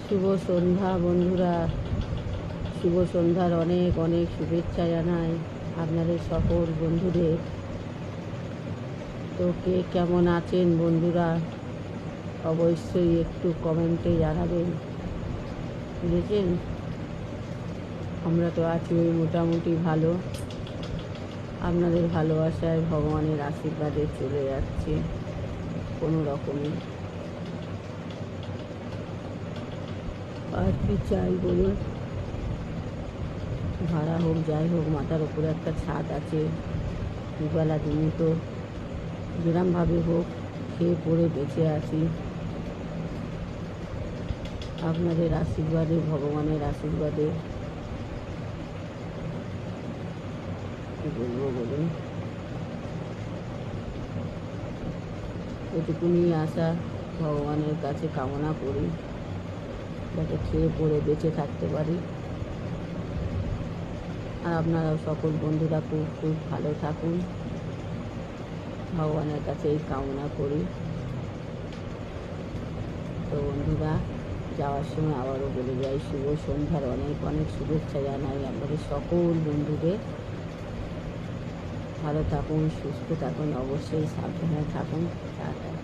শুভ সন্ধ্যা বন্ধুরা, শুভ সন্ধ্যার অনেক অনেক শুভেচ্ছা জানাই আপনাদের সকল বন্ধুদের। তো কে কেমন আছেন বন্ধুরা, অবশ্যই একটু কমেন্টে জানাবেন। বুঝেছেন, আমরা তো আছি ওই মোটামুটি ভালো। আপনাদের ভালোবাসায়, ভগবানের আশীর্বাদে চলে যাচ্ছে কোনো রকমে। আর কি চাই বলুন, ভাড়া হোক যাই হোক, মাথার ওপরে একটা ছাদ আছে, দুবেলা দুমুঠো যেরমভাবে হোক খেয়ে পড়ে বেঁচে আছি আপনাদের আশীর্বাদে, ভগবানের আশীর্বাদে। কী বলবো বলুন, এটুকুনি আশা ভগবানের কাছে কামনা করি, যাতে খেয়ে পড়ে বেঁচে থাকতে পারি। আর আপনারাও সকল বন্ধুরা খুব খুব ভালো থাকুন, ভগবানের কাছে এই কামনা করি। তো বন্ধুরা, যাওয়ার সময় আবারও বলে যাই, শুভ সন্ধ্যার অনেক অনেক শুভেচ্ছা জানাই আপনাদের সকল বন্ধুদের। ভালো থাকুন, সুস্থ থাকুন, অবশ্যই সাবধানে থাকুন। টাটা।